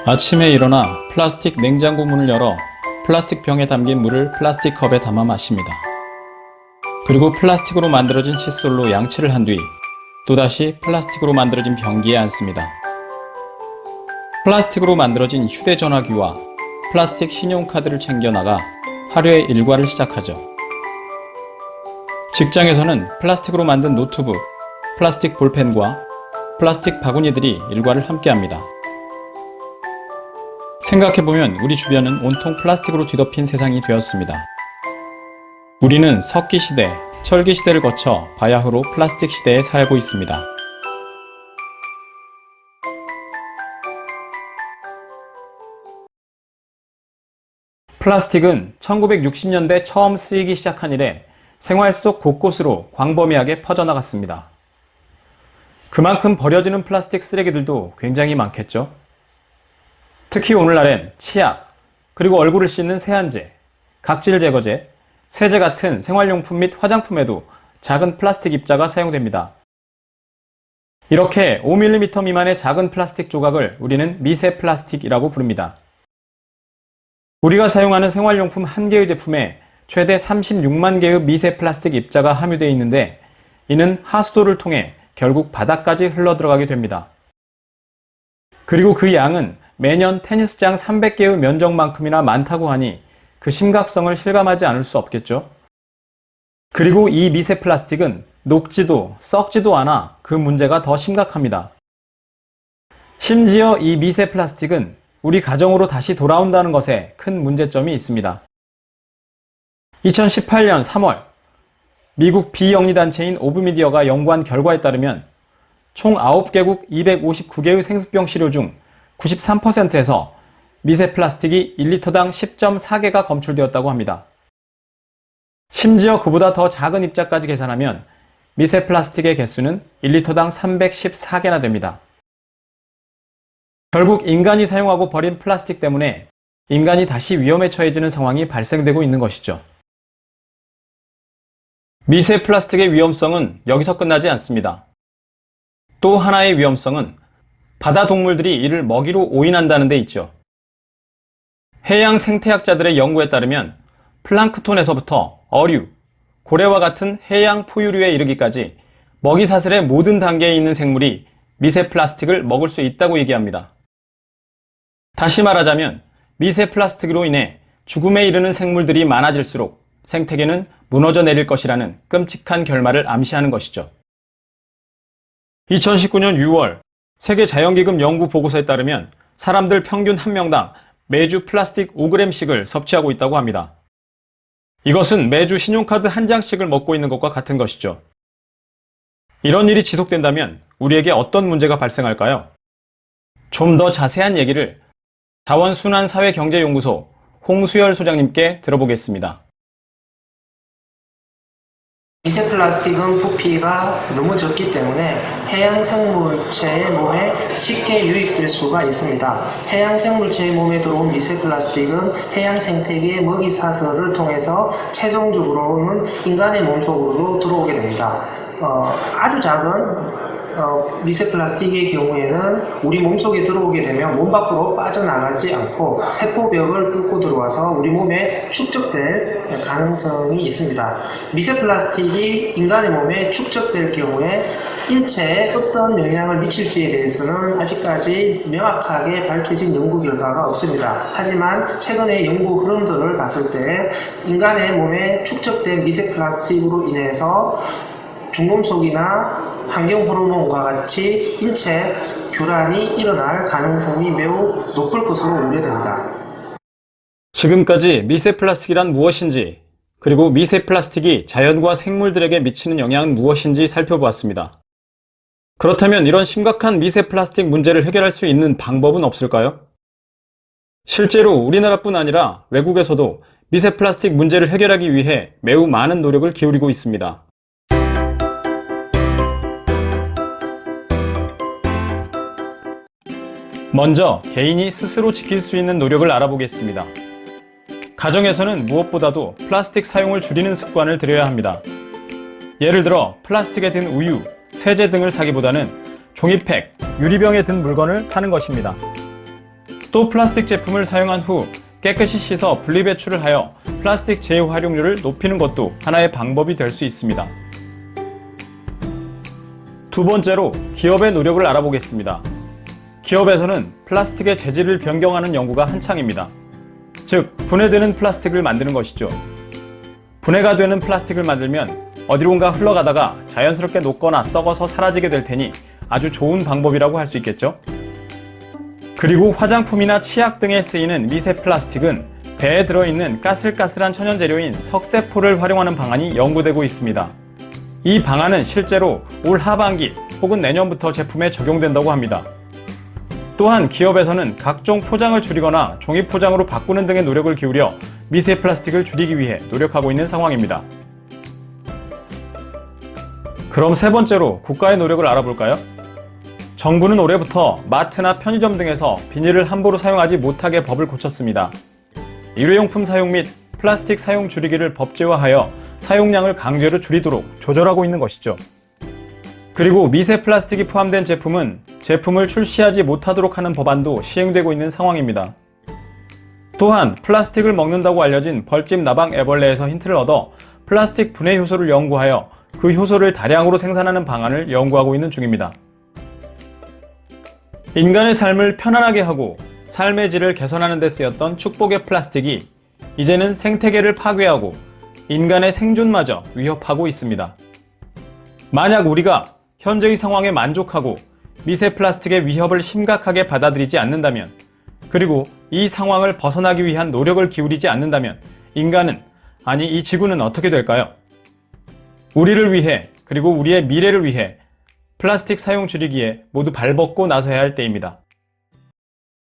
아침에 일어나 플라스틱 냉장고 문을 열어 플라스틱 병에 담긴 물을 플라스틱 컵에 담아 마십니다. 그리고 플라스틱으로 만들어진 칫솔로 양치를 한 뒤 또다시 플라스틱으로 만들어진 변기에 앉습니다. 플라스틱으로 만들어진 휴대전화기와 플라스틱 신용카드를 챙겨 나가 하루의 일과를 시작하죠. 직장에서는 플라스틱으로 만든 노트북, 플라스틱 볼펜과 플라스틱 바구니들이 일과를 함께합니다. 생각해보면 우리 주변은 온통 플라스틱으로 뒤덮인 세상이 되었습니다. 우리는 석기 시대, 철기 시대를 거쳐 바야흐로 플라스틱 시대에 살고 있습니다. 플라스틱은 1960년대 처음 쓰이기 시작한 이래 생활 속 곳곳으로 광범위하게 퍼져나갔습니다. 그만큼 버려지는 플라스틱 쓰레기들도 굉장히 많겠죠? 특히 오늘날엔 치약, 그리고 얼굴을 씻는 세안제, 각질 제거제, 세제 같은 생활용품 및 화장품에도 작은 플라스틱 입자가 사용됩니다. 이렇게 5mm 미만의 작은 플라스틱 조각을 우리는 미세 플라스틱이라고 부릅니다. 우리가 사용하는 생활용품 한 개의 제품에 최대 36만 개의 미세 플라스틱 입자가 함유되어 있는데 이는 하수도를 통해 결국 바닥까지 흘러들어가게 됩니다. 그리고 그 양은 매년 테니스장 300개의 면적만큼이나 많다고 하니 그 심각성을 실감하지 않을 수 없겠죠. 그리고 이 미세 플라스틱은 녹지도 썩지도 않아 그 문제가 더 심각합니다. 심지어 이 미세 플라스틱은 우리 가정으로 다시 돌아온다는 것에 큰 문제점이 있습니다. 2018년 3월 미국 비영리단체인 오브미디어가 연구한 결과에 따르면 총 9개국 259개의 생수병 시료 중 93%에서 미세 플라스틱이 1리터당 10.4개가 검출되었다고 합니다. 심지어 그보다 더 작은 입자까지 계산하면 미세 플라스틱의 개수는 1리터당 314개나 됩니다. 결국 인간이 사용하고 버린 플라스틱 때문에 인간이 다시 위험에 처해지는 상황이 발생되고 있는 것이죠. 미세 플라스틱의 위험성은 여기서 끝나지 않습니다. 또 하나의 위험성은 바다 동물들이 이를 먹이로 오인한다는 데 있죠. 해양 생태학자들의 연구에 따르면 플랑크톤에서부터 어류, 고래와 같은 해양 포유류에 이르기까지 먹이 사슬의 모든 단계에 있는 생물이 미세 플라스틱을 먹을 수 있다고 얘기합니다. 다시 말하자면 미세 플라스틱으로 인해 죽음에 이르는 생물들이 많아질수록 생태계는 무너져 내릴 것이라는 끔찍한 결말을 암시하는 것이죠. 2019년 6월 세계자연기금 연구 보고서에 따르면 사람들 평균 한 명당 매주 플라스틱 5g씩을 섭취하고 있다고 합니다. 이것은 매주 신용카드 한 장씩을 먹고 있는 것과 같은 것이죠. 이런 일이 지속된다면 우리에게 어떤 문제가 발생할까요? 좀 더 자세한 얘기를 자원순환사회경제연구소 홍수열 소장님께 들어보겠습니다. 미세 플라스틱은 부피가 너무 적기 때문에 해양 생물체의 몸에 쉽게 유입될 수가 있습니다. 해양 생물체의 몸에 들어온 미세 플라스틱은 해양 생태계의 먹이 사슬을 통해서 최종적으로는 인간의 몸속으로 들어오게 됩니다. 아주 작은 미세 플라스틱의 경우에는 우리 몸속에 들어오게 되면 몸 밖으로 빠져나가지 않고 세포벽을 뚫고 들어와서 우리 몸에 축적될 가능성이 있습니다. 미세 플라스틱이 인간의 몸에 축적될 경우에 인체에 어떤 영향을 미칠지에 대해서는 아직까지 명확하게 밝혀진 연구 결과가 없습니다. 하지만 최근의 연구 흐름들을 봤을 때 인간의 몸에 축적된 미세 플라스틱으로 인해서 중금속이나 환경 호르몬과 같이 인체 교란이 일어날 가능성이 매우 높을 것으로 우려됩니다. 지금까지 미세 플라스틱이란 무엇인지, 그리고 미세 플라스틱이 자연과 생물들에게 미치는 영향은 무엇인지 살펴보았습니다. 그렇다면 이런 심각한 미세 플라스틱 문제를 해결할 수 있는 방법은 없을까요? 실제로 우리나라뿐 아니라 외국에서도 미세 플라스틱 문제를 해결하기 위해 매우 많은 노력을 기울이고 있습니다. 먼저 개인이 스스로 지킬 수 있는 노력을 알아보겠습니다. 가정에서는 무엇보다도 플라스틱 사용을 줄이는 습관을 들여야 합니다. 예를 들어 플라스틱에 든 우유, 세제 등을 사기보다는 종이팩, 유리병에 든 물건을 사는 것입니다. 또 플라스틱 제품을 사용한 후 깨끗이 씻어 분리배출을 하여 플라스틱 재활용률을 높이는 것도 하나의 방법이 될 수 있습니다. 두 번째로 기업의 노력을 알아보겠습니다. 기업에서는 플라스틱의 재질을 변경하는 연구가 한창입니다. 즉, 분해되는 플라스틱을 만드는 것이죠. 분해가 되는 플라스틱을 만들면 어디론가 흘러가다가 자연스럽게 녹거나 썩어서 사라지게 될 테니 아주 좋은 방법이라고 할 수 있겠죠. 그리고 화장품이나 치약 등에 쓰이는 미세 플라스틱은 배에 들어있는 까슬까슬한 천연재료인 석쇠포를 활용하는 방안이 연구되고 있습니다. 이 방안은 실제로 올 하반기 혹은 내년부터 제품에 적용된다고 합니다. 또한 기업에서는 각종 포장을 줄이거나 종이 포장으로 바꾸는 등의 노력을 기울여 미세 플라스틱을 줄이기 위해 노력하고 있는 상황입니다. 그럼 세 번째로 국가의 노력을 알아볼까요? 정부는 올해부터 마트나 편의점 등에서 비닐을 함부로 사용하지 못하게 법을 고쳤습니다. 일회용품 사용 및 플라스틱 사용 줄이기를 법제화하여 사용량을 강제로 줄이도록 조절하고 있는 것이죠. 그리고 미세 플라스틱이 포함된 제품은 제품을 출시하지 못하도록 하는 법안도 시행되고 있는 상황입니다. 또한 플라스틱을 먹는다고 알려진 벌집 나방 애벌레에서 힌트를 얻어 플라스틱 분해 효소를 연구하여 그 효소를 다량으로 생산하는 방안을 연구하고 있는 중입니다. 인간의 삶을 편안하게 하고 삶의 질을 개선하는 데 쓰였던 축복의 플라스틱이 이제는 생태계를 파괴하고 인간의 생존마저 위협하고 있습니다. 만약 우리가 현재의 상황에 만족하고 미세 플라스틱의 위협을 심각하게 받아들이지 않는다면, 그리고 이 상황을 벗어나기 위한 노력을 기울이지 않는다면 인간은, 아니 이 지구는 어떻게 될까요? 우리를 위해, 그리고 우리의 미래를 위해 플라스틱 사용 줄이기에 모두 발벗고 나서야 할 때입니다.